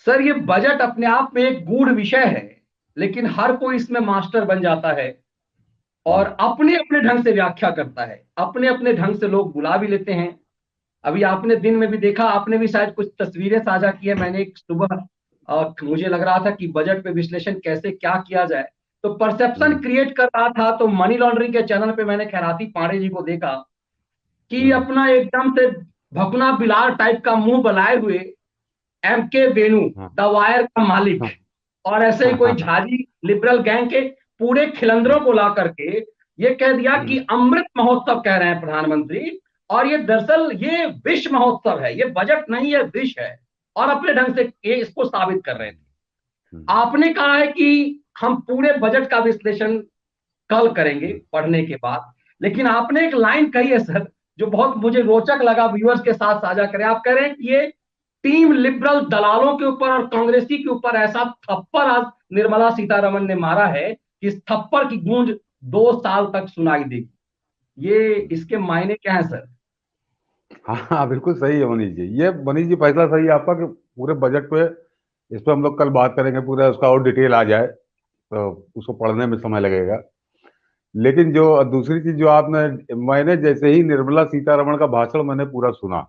Sir ये budget अपने आप में एक गूढ़ विषय है, लेकिन हर कोई इसमें मास्टर बन जाता है और हाँ। अपने अपने ढंग से व्याख्या करता है, अपने अपने ढंग से लोग बुला भी लेते हैं। अभी आपने दिन में भी देखा, आपने भी शायद कुछ तस्वीरें साझा की है, मैंने एक सुबह मुझे लग रहा था कि बजट पे विश्लेषण कैसे क्या किया जाए, तो परसेप्शन हम्म। क्रिएट कर रहा था, तो मनी लॉन्ड्रिंग के चैनल पे मैंने खैराती पांडे जी को देखा कि हम्म। अपना एकदम से भकुना बिलार टाइप का मुंह बनाए हुए एम के वेणु, हाँ। द वायर का मालिक, हाँ। और ऐसे ही हाँ। कोई हाँ। झाजी लिबरल गैंग के पूरे खिलंदरों को ला करके ये कह दिया कि अमृत महोत्सव कह रहे हैं प्रधानमंत्री, और ये दरअसल ये विष महोत्सव है, ये बजट नहीं है, विष है। और अपने ढंग से ये इसको साबित कर रहे थे। हम्म। आपने कहा है कि हम पूरे बजट का विश्लेषण कल करेंगे पढ़ने के बाद, लेकिन आपने एक लाइन कही है सर, जो बहुत मुझे रोचक लगा, व्यूअर्स के साथ साझा करें। आप कह रहे हैं कि ये टीम लिबरल दलालों के ऊपर और कांग्रेसी के ऊपर ऐसा थप्पड़ आज निर्मला सीतारमण ने मारा है कि इस थप्पड़ की गूंज 2 साल तक सुनाई देगी। ये इसके मायने क्या है सर? हाँ। हाँ, बिल्कुल सही है मनीष जी। ये मनीष जी फैसला सही है आपका कि पूरे बजट पे इस पे हम लोग कल बात करेंगे, पूरा उसका और डिटेल आ जाए तो उसको पढ़ने में समय लगेगा। लेकिन जो दूसरी चीज जो आपने, मैंने जैसे ही निर्मला सीतारमण का भाषण मैंने पूरा सुना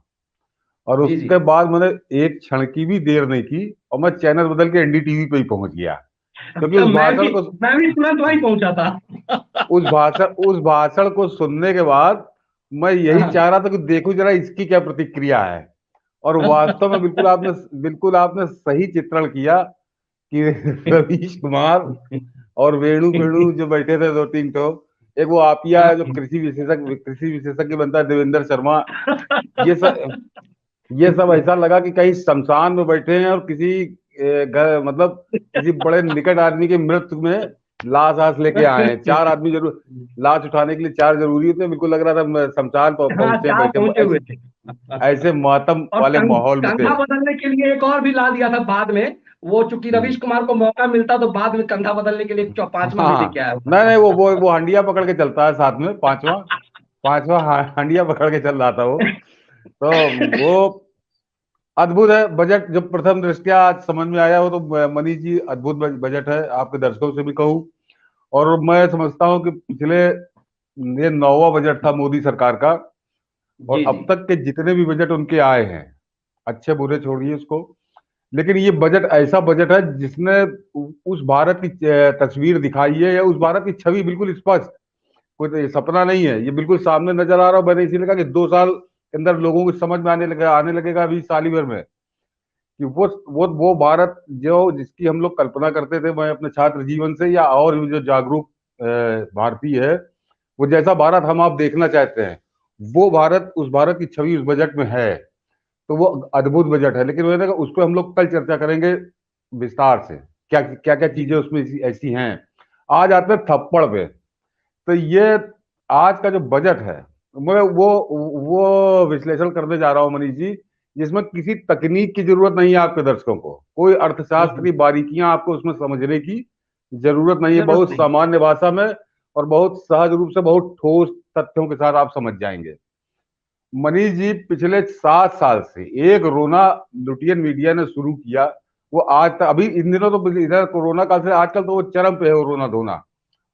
और जी जी। उसके बाद मैंने एक क्षण की भी देर नहीं की और मैं चैनल बदल के एनडीटीवी पे ही पहुंच गया, क्योंकि अच्छा, मैं भी तुरंत वहीं पहुंचा था। उस भाषण को सुनने के बाद मैं यही चाह रहा था कि देखो जरा इसकी क्या प्रतिक्रिया है। और वास्तव में बिल्कुल आपने सही चित्रण किया कि रवीश कुमार और वेणु वेणु जो बैठे थे दो तीन ठो, एक वो आपिया है जो कृषि विशेषज्ञ बनता है, देवेंद्र शर्मा। ये सब ये सब ऐसा लगा कि कहीं शमशान में बैठे हैं और किसी मतलब किसी बड़े निकट आदमी की मृत्यु में लाश आस लेके आए हैं। चार आदमी जरूर, लाश उठाने के लिए चार जरूरी होते हैं। बिल्कुल लग रहा था शमशान हाँ, पहुंचे चार बैठे पहुंचे हुए ऐसे थे। ऐसे मातम और वाले माहौल में थे। कंधा बदलने के लिए एक और भी ला दिया था बाद में। वो चूंकि हम्म। रवीश कुमार को मौका मिलता तो बाद में कंधा बदलने के लिए एक पांचवा भी लेके हाँ। आया नहीं नहीं, हुआ। वो हंडिया पकड़ के चलता है साथ में, पांचवा पांचवा हंडिया पकड़ के चल रहा था वो। तो वो अद्भुत है बजट। जब प्रथम दृष्टया आज समझ में आया हो तो मनीष जी अद्भुत बजट है, आपके दर्शकों से भी कहूँ। और मैं समझता हूँ कि पिछले ये 9वां बजट था मोदी सरकार का। और जी जी। अब तक के जितने भी बजट उनके आए हैं, अच्छे बुरे छोड़िए उसको, लेकिन ये बजट ऐसा बजट है जिसने उस भारत की तस्वीर दिखाई है, या उस भारत की छवि बिल्कुल स्पष्ट। कोई तो ये सपना नहीं है, ये बिल्कुल सामने नजर आ रहा है। मैंने इसीलिए कहा कि 2 साल के अंदर लोगों को समझ में आने लगेगा 20 साल ही भर में कि वो भारत जो जिसकी हम लोग कल्पना करते थे, मैं अपने छात्र जीवन से, या और भी जो जागरूक भारतीय है, वो जैसा भारत हम आप देखना चाहते हैं, वो भारत, उस भारत की छवि उस बजट में है। तो वो अद्भुत बजट है। लेकिन मैंने कहा उस पर हम लोग कल चर्चा करेंगे विस्तार से, क्या क्या क्या जी चीजें उसमें ऐसी हैं। आज आते हैं थप्पड़ पे। तो ये आज का जो बजट है, मैं वो विश्लेषण करने जा रहा हूँ मनीष जी, जिसमें किसी तकनीक की जरूरत नहीं है। आपके दर्शकों को कोई अर्थशास्त्र की बारीकियां आपको उसमें समझने की जरूरत नहीं है। जरूरत बहुत नहीं। सामान्य भाषा में और बहुत सहज रूप से, बहुत ठोस तथ्यों के साथ आप समझ जाएंगे। मनीष जी पिछले 7 साल से एक रोना लुटियन मीडिया ने शुरू किया, वो आज तक, अभी इन दिनों तो इधर कोरोना काल से आजकल तो वो चरम पे है वो रोना धोना।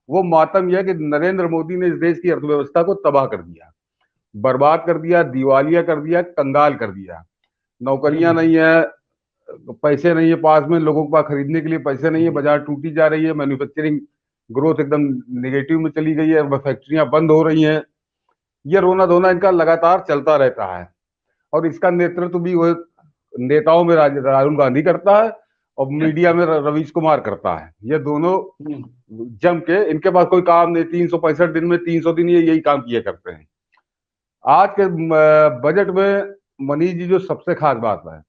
वो मातम यह है कि नरेंद्र मोदी ने इस देश की अर्थव्यवस्था को तबाह कर दिया, बर्बाद कर दिया, दिवालिया कर दिया, कंगाल कर दिया। नौकरियां हम्म। नहीं है, पैसे नहीं है पास में, लोगों के पास खरीदने के लिए पैसे नहीं है, बाजार टूटी जा रही है, मैन्युफैक्चरिंग ग्रोथ एकदम निगेटिव में चली गई है, फैक्ट्रियां बंद हो रही हैं। ये रोना धोना इनका लगातार चलता रहता है। और इसका नेतृत्व भी वो नेताओं में राहुल गांधी करता है और मीडिया में रवीश कुमार करता है। ये दोनों हम्म। जम के, इनके पास कोई काम नहीं, 365 दिन में 300 दिन ये यही काम किया करते हैं। आज के बजट में मनीष जी जो सबसे खास बात है,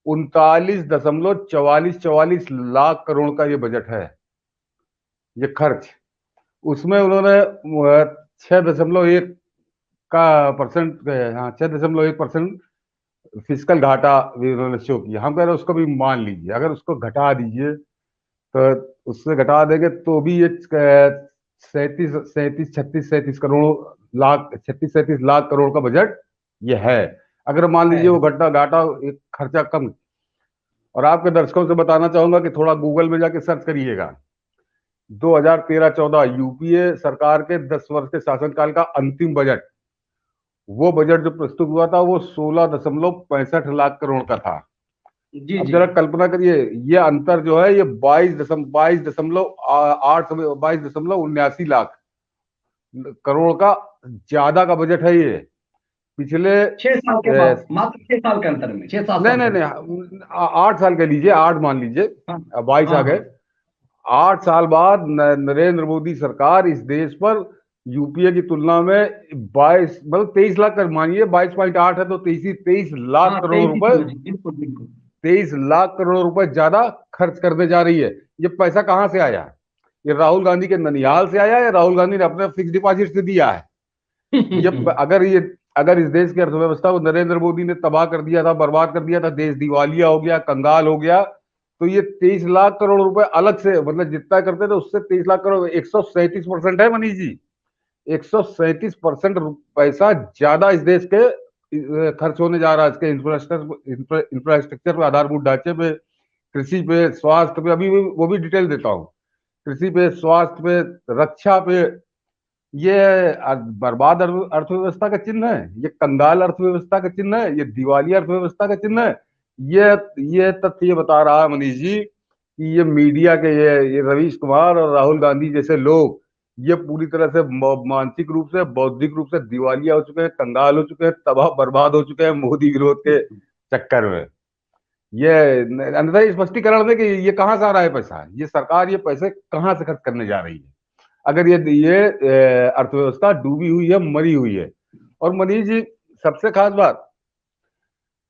39.4444 लाख करोड़ का ये बजट है, ये खर्च। उसमें उन्होंने 6.1 का परसेंट, हाँ 6.1% फिजिकल घाटा भी उन्होंने शो किया। हम कह रहे हैं उसको भी मान लीजिए, अगर उसको घटा दीजिए तो, उससे घटा देंगे तो भी ये 37 37 36 37 करोड़, 36 37 लाख करोड़ का बजट ये है। अगर मान लीजिए वो है। घटा घाटा, एक खर्चा कम, और आपके दर्शकों से बताना चाहूंगा कि थोड़ा गूगल में जाके सर्च करिएगा। 2013-14 यूपीए सरकार के 10 वर्ष के शासनकाल का अंतिम बजट, वो बजट जो प्रस्तुत हुआ था वो 16.65 लाख करोड़ का था। जी अब जी। जरा कल्पना करिए, ये अंतर जो है ये 22.79 लाख करोड़ का ज्यादा का बजट है ये। पिछले 6 साल के बाद, मात्र 6 साल के अंतर में, 6 7 साल नहीं के नहीं अंतर। नहीं, 8 साल के लीजिए, 8 मान लीजिए, हाँ 22 आ हाँ गए। हाँ। 8 साल बाद नरेंद्र मोदी सरकार इस देश पर यूपीए की तुलना में 22 मतलब 23 लाख कर मानिए, 22.8 है तो 23 लाख हाँ करोड़ 23 रुपए, समझिए, बिल्कुल बिल्कुल। 23 लाख करोड़ रुपए ज्यादा खर्च करने जा रही है। ये पैसा कहां से आया? ये राहुल गांधी के ननिहाल से आया या राहुल गांधी ने अपने फिक्स डिपॉजिट से दिया है? ये अगर इस देश की अर्थव्यवस्था को नरेंद्र मोदी ने तबाह कर दिया था, बर्बाद कर दिया था, देश दिवालिया हो गया, कंगाल हो गया, तो ये 23 लाख करोड़ रुपए अलग से, मतलब जितना करते थे उससे 23 लाख करोड़, 137% है मनीष जी। 137% पैसा ज्यादा इस देश के खर्च होने जा रहा है, इसके इंफ्रास्ट्रक्चर पे, आधारभूत ढांचे पे, कृषि पे, स्वास्थ्य पे, अभी वो भी डिटेल देता हूँ। कृषि पे, स्वास्थ्य पे, रक्षा पे। ये बर्बाद अर्थव्यवस्था का चिन्ह है, ये कंगाल अर्थव्यवस्था का चिन्ह है, ये दिवालिया अर्थव्यवस्था का चिन्ह है। ये ये तथ्य ये बता रहा है मनीष जी कि ये मीडिया के, ये रवीश कुमार और राहुल गांधी जैसे लोग, ये पूरी तरह से मानसिक रूप से, बौद्धिक रूप से दिवालिया हो चुके हैं, कंगाल हो चुके हैं, तबाह बर्बाद हो चुके हैं मोदी विरोध के चक्कर में। ये अन्यथा ये स्पष्टीकरण दे कि ये कहाँ से आ रहा है पैसा, ये सरकार ये पैसे कहाँ से खर्च करने जा रही है, अगर ये अर्थव्यवस्था डूबी हुई है, मरी हुई है। और मनीष जी, सबसे खास बात,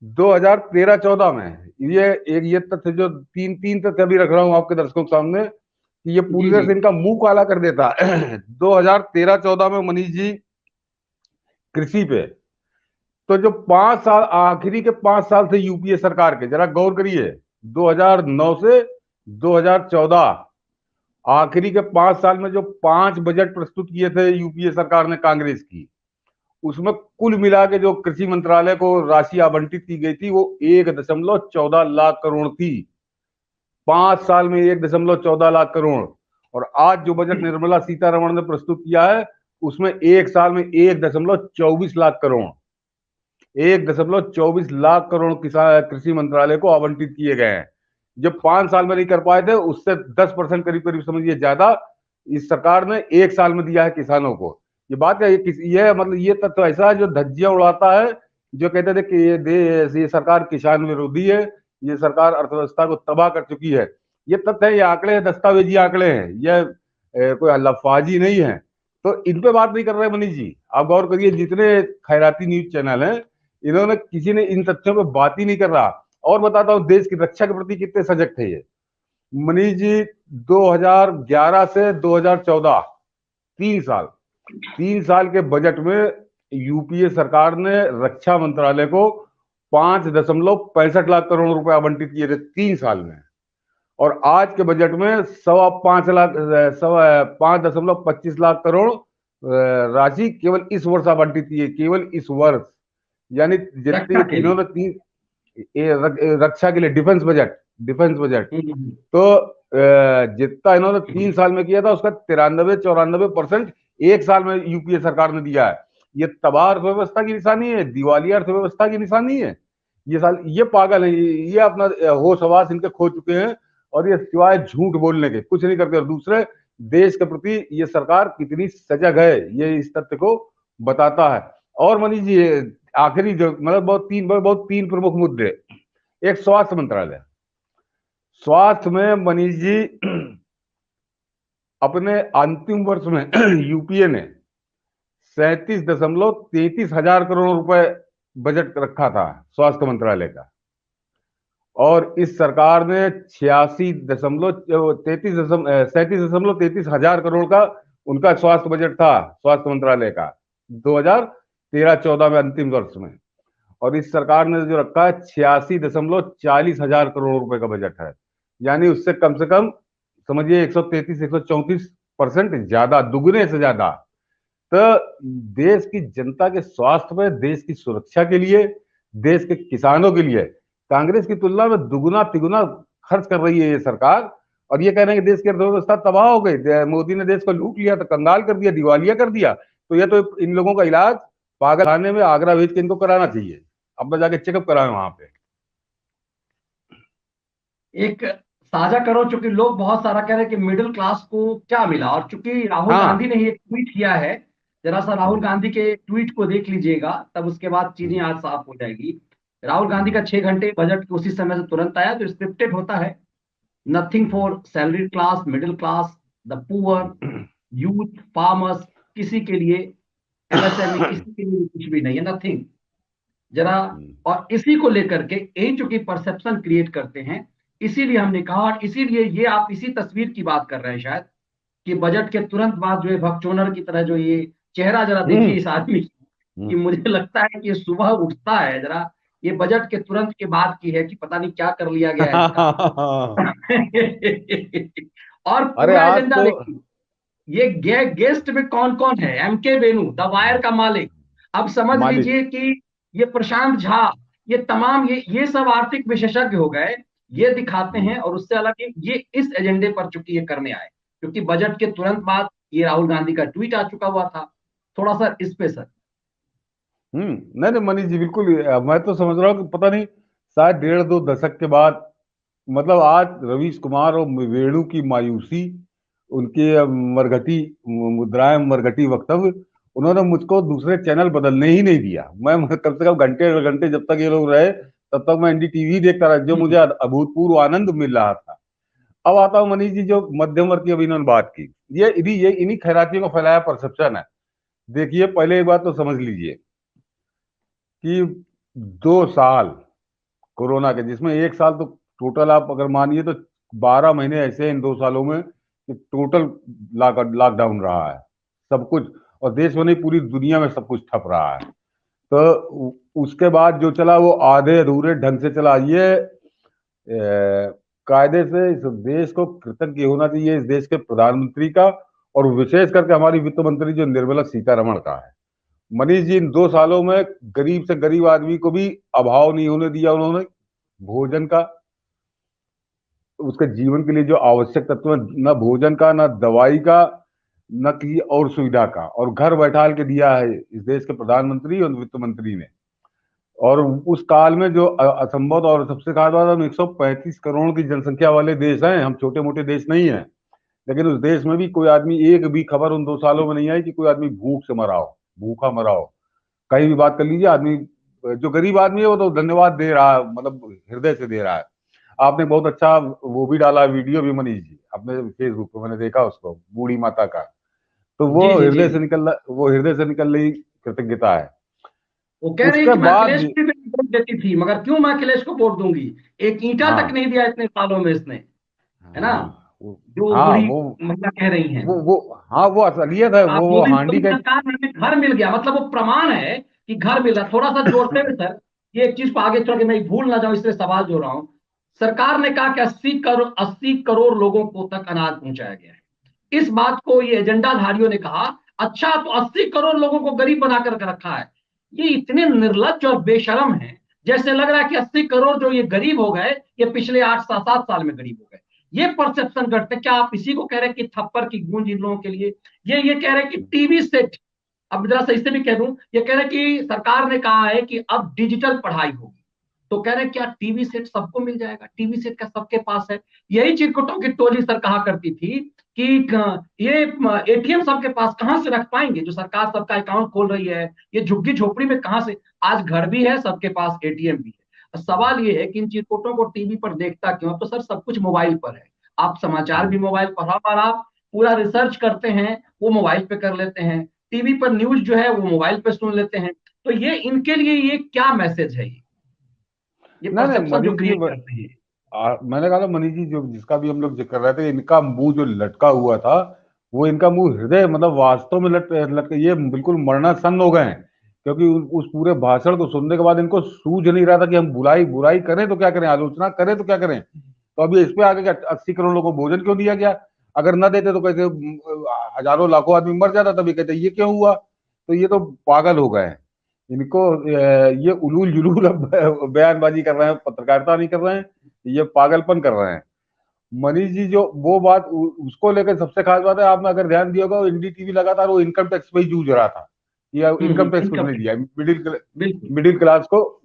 2013-14 में ये तथ्य जो तीन तीन तथ्य अभी रख रहा हूं आपके दर्शकों के सामने कि ये पूरी जी तरह जी। से इनका मुंह काला कर देता है। 2013-14 में मनीष जी, कृषि पे, तो जो 5 साल, आखिरी के 5 साल थे यूपीए सरकार के, जरा गौर करिए, 2009 से 2014, आखिरी के 5 साल में जो 5 बजट प्रस्तुत किए थे यूपीए सरकार ने कांग्रेस की, उसमें कुल मिला के जो कृषि मंत्रालय को राशि आवंटित की गई थी वो 1.14 लाख करोड़ थी। 5 साल में 1.14 लाख करोड़। और आज जो बजट निर्मला सीतारमण ने प्रस्तुत किया है, उसमें एक साल में 1.24 लाख करोड़, 1.24 लाख करोड़ किसान कृषि मंत्रालय को आवंटित किए गए हैं। जो 5 साल में नहीं कर पाए थे, उससे 10% करीब करीब समझिए ज्यादा इस सरकार ने एक साल में दिया है किसानों को। ये बात है, ये मतलब ये तत्व ऐसा है जो धज्जियां उड़ाता है, जो कहते थे कि ये सरकार किसान विरोधी है, ये सरकार अर्थव्यवस्था को तबाह कर चुकी है। ये तथ्य है, ये आंकड़े हैं, दस्तावेजी आंकड़े हैं, ये कोई लफाजी नहीं है। तो इन पे बात नहीं कर रहे मनीष जी, आप गौर करिए, जितने खैराती न्यूज चैनल हैं, इन्होंने किसी ने इन तथ्यों पे बात ही नहीं कर रहा। और बताता हूँ देश की रक्षा के प्रति कितने सजग थे ये मनीष जी। 2011 से 2014, 3 साल, 3 साल के बजट में यूपीए सरकार ने रक्षा मंत्रालय को 5.65 लाख करोड़ रुपए आवंटित किए थे 3 साल में। और आज के बजट में 5.25 लाख करोड़ राशि केवल इस वर्ष आवंटित की है, केवल इस वर्ष। यानी जितनी रक्षा के लिए। इन्होंने रक्षा के लिए, डिफेंस बजट, हम्म। तो जितना इन्होंने 3 साल में किया था उसका 93-94% एक साल में यूपीए सरकार ने दिया है। ये तबाह अर्थव्यवस्था की निशानी है, दिवालिया अर्थव्यवस्था की निशानी है। ये पागल है, ये अपना होश हवास इनके खो चुके हैं, और ये सिवाय झूठ बोलने के कुछ नहीं करते। और दूसरे, देश के प्रति ये सरकार कितनी सजग है, ये इस तथ्य को बताता है। और मनीष जी, आखिरी जो मतलब बहुत तीन प्रमुख मुद्दे। एक, स्वास्थ्य मंत्रालय। स्वास्थ्य में मनीष जी, अपने अंतिम वर्ष में यूपीए ने 37.33 हजार करोड़ रुपए बजट रखा था स्वास्थ्य मंत्रालय का, और इस सरकार ने 37.33 हजार का उनका स्वास्थ्य बजट था, स्वास्थ्य मंत्रालय का, 2013-14 में अंतिम वर्ष में। और इस सरकार ने जो रखा है 86.40 हजार करोड़ रुपए का बजट है। यानी उससे कम से कम समझिए 133-134% ज्यादा, दुगने से ज्यादा। तो देश की जनता के स्वास्थ्य में, देश की सुरक्षा के लिए, देश के किसानों के लिए कांग्रेस की तुलना में दुगुना तिगुना खर्च कर रही है ये सरकार। और ये कह रहे हैं कि देश की अर्थव्यवस्था तबाह हो गई, मोदी ने देश को लूट लिया, तो कंगाल कर दिया, दिवालिया कर दिया। तो ये तो इन लोगों का इलाज पागल खाने में आगरा भेज के इनको कराना चाहिए, अपना जाके चेकअप कराएं वहां पे। एक साझा करो, चूंकि लोग बहुत सारा कह रहे हैं कि मिडिल क्लास को क्या मिला, और चूंकि राहुल गांधी हाँ। ने एक ट्वीट किया है, जरा सा राहुल हम्म, गांधी के ट्वीट को देख लीजिएगा, तब उसके बाद चीजें हम्म, आज साफ हो जाएगी। राहुल गांधी हम्म, का 6 घंटे बजट उसी समय से तुरंत आया, तो स्क्रिप्टेड होता है। Nothing hmm, for salary class, middle class, the poor, youth, farmers, किसी के लिए, एमएसएमई, किसी के लिए कुछ भी नहीं है, नथिंग। जरा, हम्म, और इसी को लेकर के यही चूंकि परसेप्शन क्रिएट करते हैं, इसीलिए हमने कहा, और इसीलिए ये आप इसी तस्वीर की बात कर रहे हैं शायद, कि बजट के तुरंत बाद जो है भगचोनर की तरह जो ये चेहरा, जरा देखिए हम्म, इस आदमी की, कि मुझे लगता है कि ये सुबह उठता है जरा, ये बजट के तुरंत के बाद की है, कि पता नहीं क्या कर लिया गया है इसका। और अरे पूरा आज एजेंडा तो देखिए, ये गेस्ट में कौन कौन है, एमके वेणु द वायर का मालिक, अब समझ मालिक। लीजिए कि ये प्रशांत झा, ये तमाम ये सब आर्थिक विशेषज्ञ हो गए, ये दिखाते हैं। और उससे अलग ये इस एजेंडे पर चूंकि ये करने आए, क्योंकि बजट के तुरंत बाद ये राहुल गांधी का ट्वीट आ चुका हुआ था, थोड़ा सा इस पे सर। नहीं नहीं मनीष जी, बिल्कुल मैं तो समझ रहा हूँ कि पता नहीं शायद 1.5 2 दशक के बाद, मतलब आज रवीश कुमार और वेणु की मायूसी, उनके मरघटी मुद्राएं, मरघटी वक्तव्य, उन्होंने मुझको दूसरे चैनल बदलने ही नहीं दिया। मैं कम से कम घंटे घंटे जब तक ये लोग रहे, तब तक मैं एनडीटीवी देखता रहा, जो मुझे अभूतपूर्व आनंद मिल रहा था। अब आता हूँ मनीष जी, जो मध्यम वर्ग की अभी इन्होंने बात की, ये इन्हीं खैरातियों को फैलाया परसेप्शन है। देखिए, पहले एक बात तो समझ लीजिए कि 2 साल कोरोना के, जिसमें 1 साल तो टोटल आप अगर मानिए तो 12 महीने ऐसे हैं इन 2 सालों में कि टोटल लॉकडाउन रहा है सब कुछ। और देश में नहीं, पूरी दुनिया में सब कुछ ठप रहा है। तो उसके बाद जो चला वो आधे अधूरे ढंग से चला। ये कायदे से इस देश को कृतज्ञ होना चाहिए, इस देश के प्रधानमंत्री का, और विशेष करके हमारी वित्त मंत्री जो निर्मला सीतारमण का है। मनीष जी, इन 2 सालों में गरीब से गरीब आदमी को भी अभाव नहीं होने दिया उन्होंने, भोजन का, उसके जीवन के लिए जो आवश्यक तत्व है, न भोजन का, न दवाई का, न किसी और सुविधा का, और घर बैठाल के दिया है इस देश के प्रधानमंत्री और वित्त मंत्री ने। और उस काल में जो असंभव, और सबसे खास बात, हम 135 करोड़ की जनसंख्या वाले देश हैं, हम छोटे मोटे देश नहीं हैं। लेकिन उस देश में भी कोई आदमी, एक भी खबर उन 2 सालों में नहीं आई कि कोई आदमी भूख से मरा हो, भूखा मरा हो। कहीं भी बात कर लीजिए, आदमी, जो गरीब आदमी है वो तो धन्यवाद दे रहा है, मतलब हृदय से दे रहा है। आपने बहुत अच्छा वो भी डाला वीडियो भी मनीष जी अपने फेसबुक पे, मैंने देखा उसको, बूढ़ी माता का। तो जी जी जी। वो हृदय से निकल रही कृतज्ञता है। वो कह रही है उसके कि मैं बाद अखिलेश को भी वोट देती थी, मगर क्यों मैं अखिलेश को वोट दूंगी, एक ईंटा तक हाँ, नहीं दिया इतने सालों में इसने, है ना, हाँ, जो हाँ, बूढ़ी महिला कह रही हैं। वो हाँ, वो असलियत है, आप वो मोदी हांडी मोदी का। सरकार में हमें घर मिल गया, मतलब वो प्रमाण है कि घर मिला। थोड़ा सा जोड़ते हुए सर, ये एक चीज को आगे चल के मैं भूल ना जाऊं, इसलिए सवाल जोड़ रहा हूं। सरकार ने कहा कि 80 करोड़ लोगों को तक अनाज पहुंचाया गया है। इस बात को ये एजेंडाधारियों ने कहा, अच्छा तो 80 करोड़ लोगों को गरीब बना कर रखा है। ये इतने निर्लज्ज और बेशरम हैं, जैसे लग रहा है कि 80 करोड़ जो ये गरीब हो गए, ये पिछले 8 7 साल में गरीब हो गए। ये परसेप्शन करते, क्या आप इसी को कह रहे हैं कि थप्पड़ की गूंज इन लोगों के लिए? ये कह रहे हैं कि टीवी सेट, अब जरा सही से भी कह दूं, ये कह रहे हैं कि सरकार ने कहा है कि अब डिजिटल पढ़ाई होगी, तो कह रहे हैं क्या टीवी सेट सबको मिल जाएगा? टीवी सेट का सबके पास है। यही चिरकुटों की टोली सर कहा करती थी कि ये एटीएम सबके पास कहां से रख पाएंगे, जो सरकार सबका अकाउंट खोल रही है, ये झुग्गी झोपड़ी में कहां से? आज घर भी है सबके पास, एटीएम भी है। सवाल ये है कि इन चिरकुटों को टीवी पर देखता क्यों? अब तो सर सब कुछ मोबाइल पर है, आप समाचार भी मोबाइल पर, और आप पूरा रिसर्च करते हैं वो मोबाइल पे कर लेते हैं, टीवी पर न्यूज जो है वो मोबाइल पे सुन लेते हैं। तो ये इनके लिए ये क्या मैसेज है, ये नहीं नहीं परसेप्शन जो मनीष जी, क्रिएट करते हैं? मैंने कहा था मनीष जी, जो जिसका भी हम लोग जिक्र कर रहे थे, इनका मुंह जो लटका हुआ था, वो इनका मुंह हृदय, मतलब वास्तव में लटका, ये बिल्कुल मरणासन्न हो गए हैं। क्योंकि उस पूरे भाषण को सुनने के बाद इनको सूझ नहीं रहा था कि हम बुराई बुराई करें तो क्या करें, आलोचना करें तो क्या करें। तो अभी इस पे आगे 80 करोड़ लोगों को भोजन क्यों दिया गया? अगर न देते तो कहते हजारों लाखों आदमी मर जाता, तभी कहते ये क्यों हुआ। तो ये तो पागल हो गए हैं। इनको ये उलूल जुलूल अब बयानबाजी कर रहे हैं, पत्रकारिता नहीं कर रहे हैं, ये पागलपन कर रहे हैं। मनीष जी जो वो बात उसको लेकर सबसे खास बात है, आपने अगर ध्यान दिया होगा एनडीटीवी लगातार वो इनकम टैक्स पे ही जूझ रहा था, या इनकम टैक्स कुछ इनकम नहीं टैक्स, दिया, बिल्कुल। मिडिल क्लास को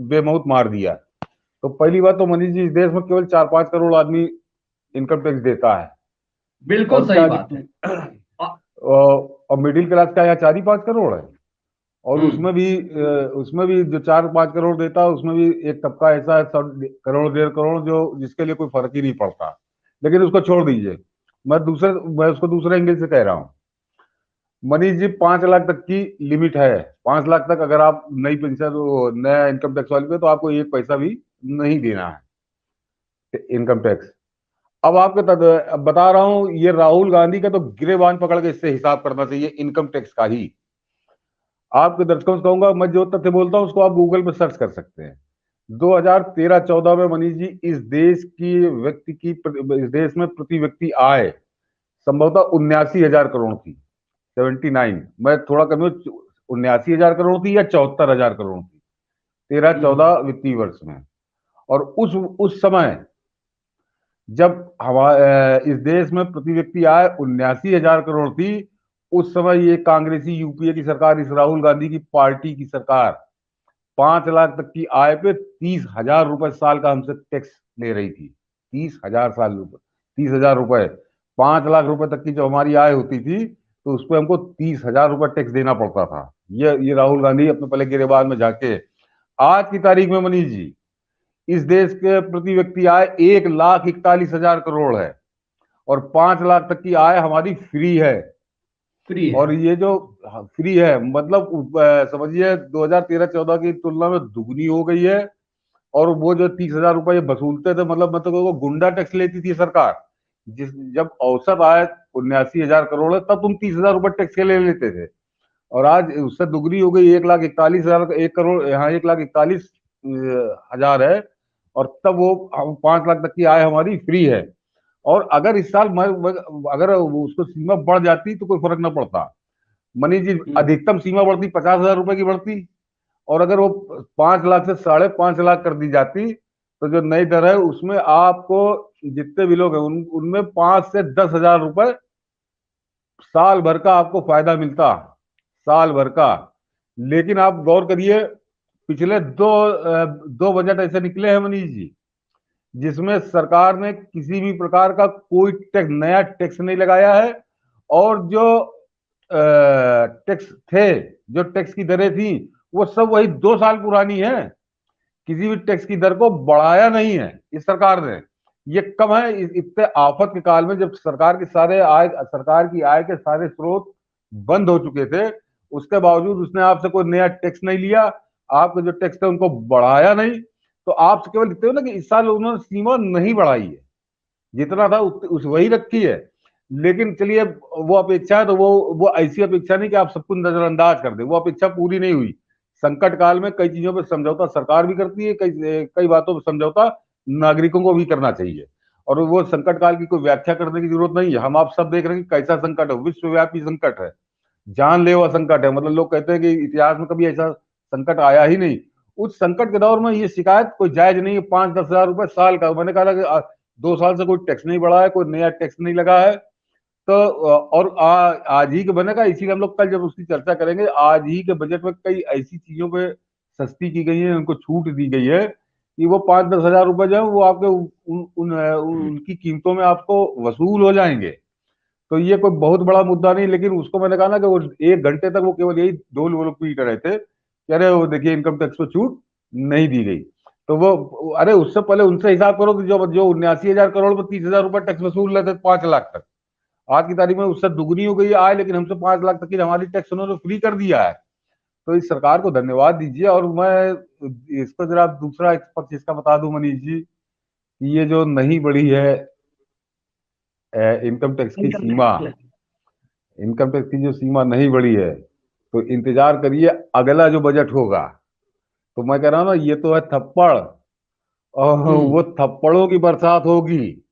बेमौत मार दिया। तो पहली बात तो मनीष जी, इस देश में केवल 4-5 करोड़ आदमी इनकम टैक्स देता है। बिल्कुल और सही क्या बात है। अ- और मिडिल क्लास का यहाँ 4 ही 5 करोड़ है। और हम्म उसमें भी जो 4-5 करोड़ देता है, उसमें भी एक तबका ऐसा है, 100 करोड़ 1.5 करोड़, जो जिसके लिए कोई फर्क ही नहीं पड़ता। लेकिन उसको छोड़ दीजिए, मैं उसको दूसरे एंगल से कह रहा हूँ। मनीष जी 5 लाख तक की लिमिट है। 5 लाख तक अगर आप नई पेंशन, नया इनकम टैक्स वाले पे, तो आपको एक पैसा भी नहीं देना है इनकम टैक्स। अब बता रहा हूं, ये राहुल गांधी का तो गिरेबान पकड़ के इससे हिसाब करना चाहिए इनकम टैक्स का ही। आपके दर्शकों से कहूंगा, मैं जो तथ्य बोलता हूं उसको आप गूगल पे सर्च कर सकते हैं। 2013-14 में मनीष जी, इस देश में प्रति व्यक्ति आय संभवतः 79,000 करोड़ थी। 79, मैं थोड़ा कम, 79,000 करोड़ थी या 74,000 करोड़ थी, 13-14 हम्म वित्तीय वर्ष में। और उस समय जब हमारे इस देश में प्रति व्यक्ति आय 79,000 करोड़ थी, उस समय ये कांग्रेसी यूपीए की सरकार, इस राहुल गांधी की पार्टी की सरकार, 5 लाख तक की आय पे 30,000 रुपए साल का हमसे टैक्स ले रही थी। 30,000 रुपए। 5 लाख रुपए तक की जो हमारी आय होती थी, तो उस पर हमको 30,000 रुपए टैक्स देना पड़ता था। ये राहुल गांधी अपने पहले गिरेबान में जाके, आज की तारीख में मनीष जी, इस देश के प्रति व्यक्ति आय 1,41,000 करोड़ है, और 5 लाख तक की आय हमारी फ्री है। फ्री है। और ये जो फ्री है, मतलब समझिए 2013-14 की तुलना में दुगनी हो गई है। और वो जो 30,000 रुपए वसूलते थे, मतलब वो गुंडा टैक्स लेती थी सरकार। जब औसत आय 79,000 करोड़ है, तब तुम 30,000 रुपए टैक्स के ले लेते थे। और आज उससे दुगनी हो गई, 1,41,000, 1 करोड़, यहाँ 1,41,000 है। और तब वो 5 लाख तक की आय हमारी फ्री है। और अगर इस साल अगर उसको सीमा बढ़ जाती तो कोई फर्क ना पड़ता। मनीष जी, हम्म अधिकतम सीमा बढ़ती 50,000 रुपए की बढ़ती। और अगर वो 5 लाख से 5.5 लाख कर दी जाती, तो जो नई दर है उसमें आपको, जितने भी लोग हैं उनमें 5 से 10,000 रुपए साल भर का आपको फायदा मिलता, साल भर का। लेकिन आप गौर करिए, पिछले दो बजट ऐसे निकले हैं मनीष जी, जिसमें सरकार ने किसी भी प्रकार का कोई नया टैक्स नहीं लगाया है। और जो टैक्स थे, जो टैक्स की दरें थी, वो सब वही 2 साल पुरानी है। किसी भी टैक्स की दर को बढ़ाया नहीं है इस सरकार ने। ये कब है, इतने आफत के काल में, जब सरकार की आय के सारे स्रोत बंद हो चुके थे, उसके बावजूद उसने आपसे कोई नया टैक्स नहीं लिया। आपके जो टैक्स थे उनको बढ़ाया नहीं। तो आपसे केवल इतने हो ना कि इस साल उन्होंने सीमा नहीं बढ़ाई है, जितना था उस वही रखी है। लेकिन चलिए, वो अपेक्षा है, तो वो ऐसी अपेक्षा नहीं कि आप सबको नजरअंदाज कर दे, वो अपेक्षा पूरी नहीं हुई। संकट काल में कई चीजों पर समझौता सरकार भी करती है, कई कई बातों पर समझौता नागरिकों को भी करना चाहिए। और वो संकट काल की कोई व्याख्या करने की जरूरत नहीं है। हम आप सब देख रहे हैं कि कैसा संकट है, विश्वव्यापी संकट है, जानलेवा संकट है। मतलब लोग कहते हैं कि इतिहास में कभी ऐसा संकट आया ही नहीं। उस संकट के दौर में ये शिकायत कोई जायज नहीं है। 5-10 हजार रुपए साल का, मैंने कहा कि 2 साल से कोई टैक्स नहीं बढ़ा है, कोई नया टैक्स नहीं लगा है। तो और आज ही के बनेगा, इसीलिए हम लोग कल जब उसकी चर्चा करेंगे, आज ही के बजट में कई ऐसी चीजों पे सस्ती की गई है, उनको छूट दी गई है कि वो 5-10 हजार रुपए जो है वो आपके उनकी कीमतों में आपको वसूल हो जाएंगे। तो ये कोई बहुत बड़ा मुद्दा नहीं। लेकिन उसको मैंने कहा ना कि वो 1 घंटे तक वो केवल यही ढोल वोल पीट रहे थे कि अरे वो देखिए इनकम टैक्स पे छूट नहीं दी गई। तो वो, अरे उससे पहले उनसे हिसाब करो कि जो जो 79,000 करोड़ में 30,000 रुपए टैक्स वसूल रहे थे 5 लाख तक, आज की तारीख में उससे दुगनी हो गई आय, लेकिन हमसे 5 लाख तक की हमारी टैक्स उन्होंने फ्री कर दिया है। तो इस सरकार को धन्यवाद दीजिए। और मैं इसको जरा दूसरा एक पक्ष इसका बता दूं मनीष जी, कि ये जो नहीं बढ़ी है इनकम टैक्स की इनकम सीमा, टैक्स। इनकम टैक्स की जो सीमा नहीं बढ़ी है, तो इंतजार करिए अगला जो बजट होगा। तो मैं कह रहा हूं ना, ये तो है थप्पड़, और वो हम्म थप्पड़ों की बरसात होगी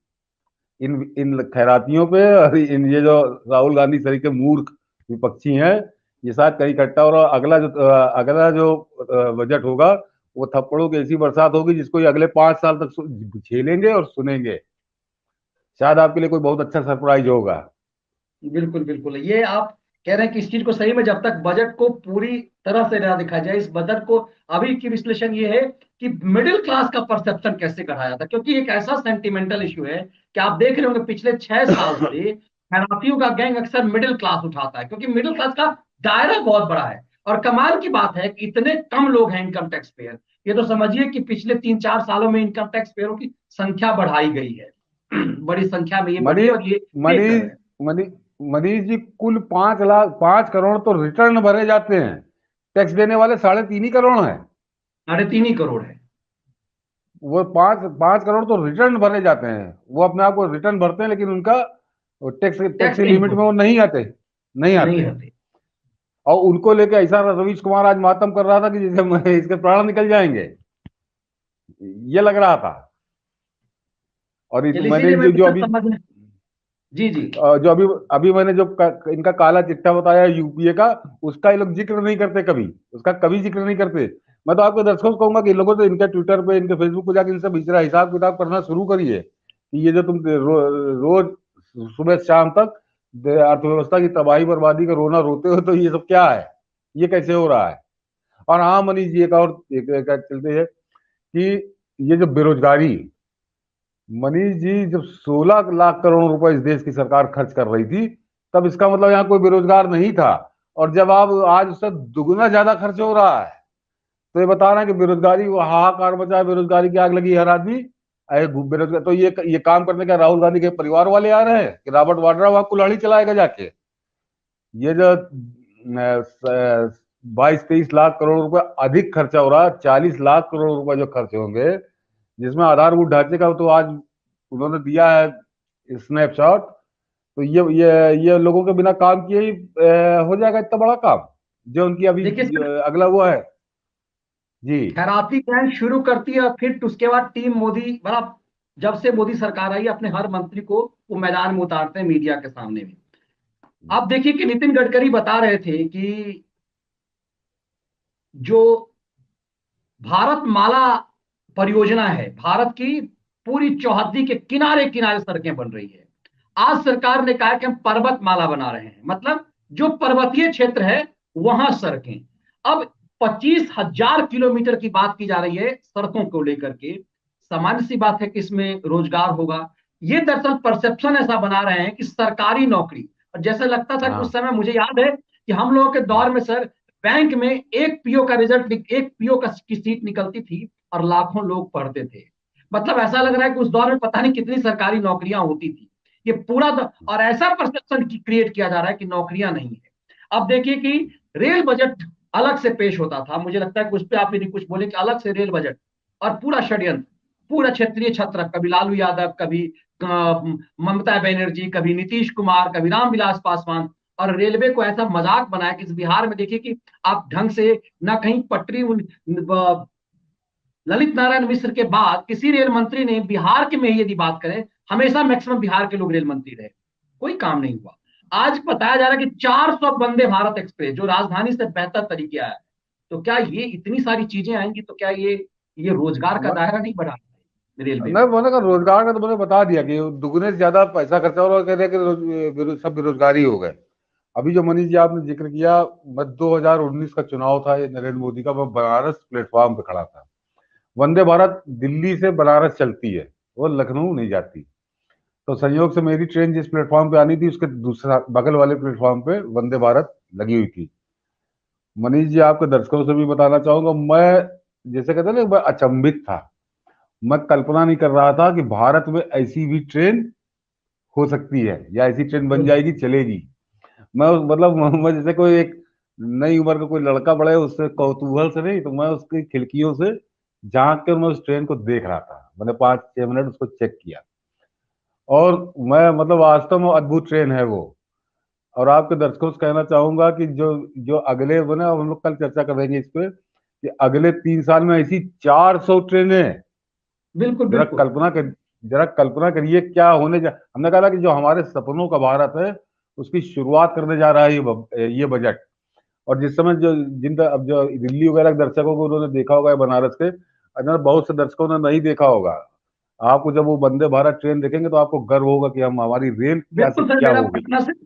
इन इन खैरातियों पे। और इन ये जो राहुल गांधी सरी के मूर्ख विपक्षी हैं, ये शायद कहीं इकट्ठा हो रहा, अगला जो बजट होगा वो थप्पड़ों की ऐसी बरसात होगी जिसको ये अगले 5 साल तक झेलेंगे और सुनेंगे। शायद आपके लिए कोई बहुत अच्छा सरप्राइज होगा। बिल्कुल बिल्कुल, ये आप कह रहे हैं कि इस चीज को सही में जब तक बजट को पूरी तरह से ना दिखा जाए, इस बजट को अभी की विश्लेषण ये है कि मिडिल क्लास का परसेप्शन कैसे बढ़ाया जाता है, क्योंकि एक ऐसा सेंटिमेंटल इश्यू है कि आप देख रहे होंगे पिछले 6 साल से खैरातियों का गैंग अक्सर मिडिल क्लास उठाता है, क्योंकि मिडिल क्लास का दायरा बहुत बड़ा है। और कमाल की बात है कि इतने कम लोग हैं इनकम टैक्स पेयर। ये तो समझिए कि पिछले 3-4 सालों में इनकम टैक्स पेयरों की संख्या बढ़ाई गई है। बड़ी संख्या में ये बढ़ी मनी है और ये पे कर मनीष रहे हैं। मनी मनीष जी, कुल 5 करोड़ तो रिटर्न भरे जाते हैं। टैक्स देने वाले 3.5 करोड़ हैं। 3.5 ही करोड़ है। वो 5 5 करोड़ तो रिटर्न भरे जाते हैं। वो अपने आप को रिटर्न भरते हैं, लेकिन उनका टैक्स टैक्स टैक्स की नहीं लिमिट में वो होता। नहीं आते, नहीं नहीं आते। होते। और उनको लेके ऐसा रवीश कुमार आज मातम कर रहा था कि जैसे इसके प्राण निकल जाएंगे, ये लग रहा था। और चलिए मैंने इसीलिए मैं जो भी अभी समझ। जी जी। जो अभी अभी मैंने जो इनका काला चिट्ठा बताया यूपीए का, उसका ये लोग जिक्र नहीं करते कभी, उसका कभी जिक्र नहीं करते। मैं तो आपके दर्शकों को कहूंगा कि इन लोगों से इनके ट्विटर पे, इनके फेसबुक पे जाकर इनसे बिचरा हिसाब किताब करना शुरू करिए कि ये जो तुम रोज सुबह शाम तक अर्थव्यवस्था की तबाही बर्बादी का रोना रोते हो, तो ये सब क्या है, ये कैसे हो रहा है। और हाँ मनीष जी, एक चलते हैं कि ये जो बेरोजगारी, मनीष जी जब 16 लाख करोड़ रुपए इस देश की सरकार खर्च कर रही थी, तब इसका मतलब यहाँ कोई बेरोजगार नहीं था। और जब आप आज उससे दुगना ज्यादा खर्च हो रहा है, तो ये बता रहे हैं कि बेरोजगारी वो हाहाकार मचा है, बेरोजगारी की आग लगी हर आदमी बेरोजगार। तो ये काम करने का राहुल गांधी के परिवार वाले आ रहे हैं कि रॉबर्ट वाड्रा वहां कुल्हाड़ी चलाएगा जाके। ये जो 22-23 लाख करोड़ रुपए अधिक खर्चा हो रहा है, 40 लाख करोड़ रुपए जो खर्च होंगे, जिसमें आधारभूत ढांचे का तो आज उन्होंने दिया है स्नैपशॉट। तो ये लोगों के बिना काम किए ही हो जाएगा इतना बड़ा काम, जो उनकी अभी देखिए सर, अगला वो है। जी। खैराती गैंग शुरू करती है और फिर उसके बाद टीम मोदी बड़ा, जब से मोदी सरकार आई अपने हर मंत्री को वो मैदान में उतारते हैं मीडिया के सामने में। आप देखिए कि नितिन गडकरी बता रहे थे कि जो भारत माला परियोजना है, भारत की पूरी चौहद्दी के किनारे किनारे सड़कें बन रही है। आज सरकार ने कहा कि हम पर्वत माला बना रहे हैं, मतलब जो पर्वतीय क्षेत्र है वहां सड़कें। अब 25,000 किलोमीटर की बात की जा रही है सड़कों को लेकर के। सामान्य सी बात है कि इसमें रोजगार होगा। ये दरअसल परसेप्शन ऐसा बना रहे हैं कि सरकारी नौकरी, और जैसे लगता था कि उस हाँ। समय, मुझे याद है कि हम लोगों के दौर में सर, बैंक में एक पीओ का रिजल्ट, एक पीओ का की सीट निकलती थी और लाखों लोग पढ़ते थे। मतलब ऐसा लग रहा है कि उस दौर में पता नहीं कितनी सरकारी नौकरियां होती थी। ये पूरा और ऐसा परसेप्शन क्रिएट किया जा रहा है कि नौकरियां नहीं है। अब देखिए कि रेल बजट अलग से पेश होता था, मुझे लगता है कि उस पर आप यदि कुछ बोले कि अलग से रेल बजट और पूरा षड्यंत्र, पूरा क्षेत्रीय छत्र, कभी लालू यादव, कभी ममता बनर्जी, कभी नीतीश कुमार, कभी रामविलास पासवान, और रेलवे को ऐसा मजाक बनाया कि इस बिहार में देखिए कि आप ढंग से ना कहीं पटरी ललित नारायण मिश्र के बाद किसी रेल मंत्री ने बिहार के में यदि बात करें, हमेशा मैक्सिमम बिहार के लोग रेल मंत्री रहे, कोई काम नहीं हुआ। आज बताया जा रहा है कि 400 वंदे भारत एक्सप्रेस जो राजधानी से बेहतर तरीके आया है। तो क्या ये इतनी सारी चीजें आएंगी तो क्या ये रोजगार का दायरा नहीं बढ़ा रेलवे मैं में? मैंने कहा रोजगार का तो मैंने बता दिया कि दुगने से ज्यादा पैसा खर्चा हो रहा है, कह रहे हैं कि सब बेरोजगारी हो गए। अभी जो मनीष जी आपने जिक्र किया, मैं 2019 का चुनाव था ये नरेंद्र मोदी का, मैं बनारस प्लेटफॉर्म पे खड़ा था। वंदे भारत दिल्ली से बनारस चलती है, वो लखनऊ नहीं जाती। तो संयोग से मेरी ट्रेन जिस प्लेटफॉर्म पे आनी थी, उसके दूसरा बगल वाले प्लेटफॉर्म पे वंदे भारत लगी हुई थी। मनीष जी, आपके दर्शकों से भी बताना चाहूंगा, मैं जैसे कहते हैं ना, मैं अचंभित था। मैं कल्पना नहीं कर रहा था कि भारत में ऐसी भी ट्रेन हो सकती है, या ऐसी ट्रेन बन जाएगी, चलेगी। मतलब मैं जैसे कोई एक नई उम्र का कोई लड़का बड़े उससे कौतूहल से नहीं, तो मैं उसकी खिड़कियों से झांक कर मैं उस ट्रेन को देख रहा था। मैंने 5-6 मिनट उसको चेक किया, और मैं मतलब वास्तव में अद्भुत ट्रेन है वो। और आपके दर्शकों से कहना चाहूंगा कि जो जो अगले बने, हम लोग कल चर्चा करेंगे इस पे, कि अगले 3 साल में ऐसी 400 ट्रेनें, बिल्कुल जरा बिल्कुल। कल्पना कर जरा कल्पना करिए क्या होने जा। हमने कहा था कि जो हमारे सपनों का भारत है, उसकी शुरुआत करने जा रहा है ये बजट। और जिस समय जो अब जो दिल्ली वगैरह के दर्शकों को उन्होंने देखा होगा बनारस के अंदर, बहुत से दर्शकों ने नहीं देखा होगा। आपको जब वो वंदे भारत ट्रेन देखेंगे तो आपको गर्व होगा कि हम हमारी रेल क्या से बिल्कुल सर, क्या मेरा हो गई।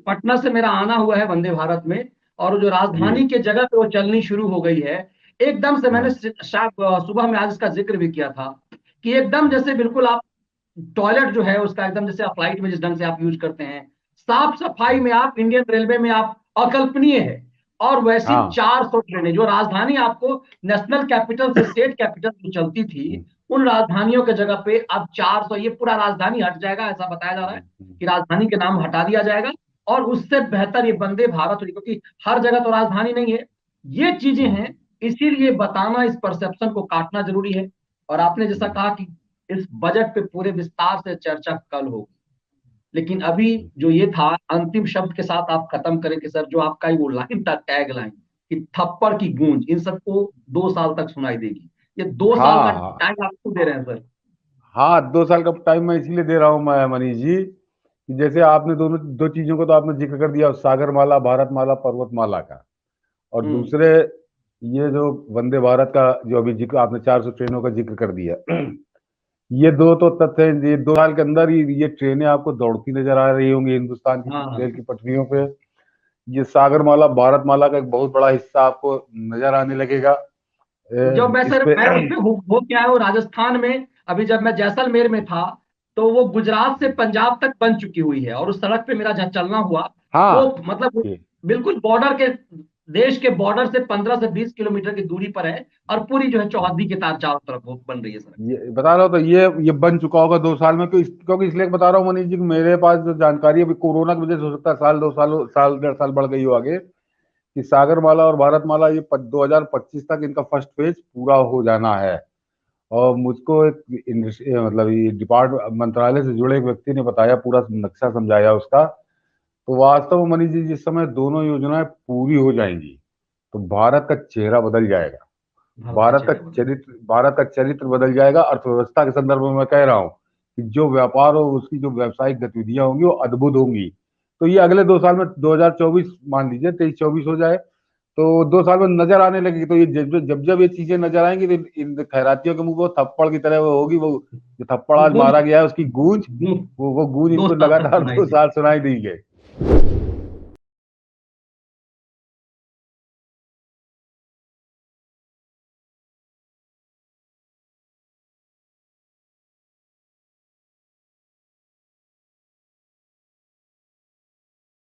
पटना से मेरा आना हुआ है वंदे भारत में। और जो जी। राजधानी के जगह पे वो चलनी शुरू हो गई है, एकदम से मैंने हाँ शायद सुबह में आज इसका जिक्र भी किया था कि एकदम जैसे बिल्कुल आप टॉयलेट जो है उसका एकदम जैसे आप फ्लाइट में जिस ढंग से आप यूज करते हैं, साफ सफाई में आप इंडियन रेलवे में आप अकल्पनीय है। और वैसी हाँ। 400 ट्रेनें जो राजधानी आपको नेशनल कैपिटल से स्टेट कैपिटल जो चलती थी, उन राजधानियों के जगह पे अब 400, ये पूरा राजधानी हट जाएगा ऐसा बताया जा रहा है कि राजधानी के नाम हटा दिया जाएगा। और उससे बेहतर ये वंदे भारत होगी, क्योंकि हर जगह तो राजधानी नहीं है। ये चीजें हैं, इसीलिए बताना, इस परसेप्शन को काटना जरूरी है। और आपने जैसा कहा कि इस बजट पे पूरे विस्तार से चर्चा कल होगी, लेकिन अभी जो ये था अंतिम शब्द के साथ आप खत्म करें कि सर जो आपका वो लाइन था, टैग लाइन कि थप्पड़ की गूंज इन सबको 2 साल तक सुनाई देगी, ये 2 साल का हाँ। टाइम आपको दे रहे हैं सर। हाँ, 2 साल का टाइम मैं इसलिए दे रहा हूँ मैं मनीष जी, कि जैसे आपने दोनों दो चीजों को तो आपने जिक्र कर दिया, सागरमाला, भारतमाला, पर्वतमाला का। और हम्म। दूसरे ये जो वंदे भारत का जो अभी जिक्र आपने 400 ट्रेनों का जिक्र कर दिया, ये दो तो तथ्य हैं। ये 2 साल के अंदर ही ये ट्रेनें आपको दौड़ती नजर आ रही होंगी हिंदुस्तान की हाँ। रेल की पटरियों पे। ये सागरमाला, भारतमाला का एक बहुत बड़ा हिस्सा आपको नजर आने लगेगा जब मैं इस सर पे। मैं उसमें हो क्या है वो राजस्थान में, अभी जब मैं जैसलमेर में था तो वो गुजरात से पंजाब तक बन चुकी हुई है, और उस सड़क पे मेरा जहाँ चलना हुआ वो हाँ। मतलब ये बिल्कुल बॉर्डर के, देश के बॉर्डर से 15 से 20 किलोमीटर की दूरी पर है। और पूरी जो है चौहद्दी के तार चारों तरफ वो बन रही है सड़क। ये बता रहा हूँ, तो ये बन चुका होगा 2 साल में, क्योंकि इसलिए बता रहा हूँ मनीष जी कि मेरे पास जो जानकारी अभी कोरोना की वजह से हो सकता है साल 2 साल, साल 1.5 साल बढ़ गई हो आगे, कि सागरमाला और भारतमाला ये 2025 तक इनका फर्स्ट फेज पूरा हो जाना है। और मुझको एक मतलब ये मंत्रालय से जुड़े एक व्यक्ति ने बताया, पूरा नक्शा समझाया उसका। तो वास्तव में मनीष जी जिस समय दोनों योजनाएं पूरी हो जाएंगी तो भारत का चेहरा बदल जाएगा। भारत का चेहरा बदल। भारत का चरित्र बदल जाएगा। अर्थव्यवस्था के संदर्भ में मैं कह रहा हूँ कि जो व्यापार हो, उसकी जो व्यावसायिक गतिविधियां होंगी वो अद्भुत होंगी। तो ये अगले 2 साल में 2024, मान लीजिए 23-24 हो जाए, तो 2 साल में नजर आने लगेगी। तो ये जब जब जब ये चीजें नजर आएंगी तो इन खैरातियों के मुंह वो थप्पड़ की तरह वो होगी, वो जो थप्पड़ आज गूंज मारा गया है उसकी गूंज, गूंज वो गूंज दो इनको साल तक लगातार सुनाई दो दी। साल सुनाई दी गई।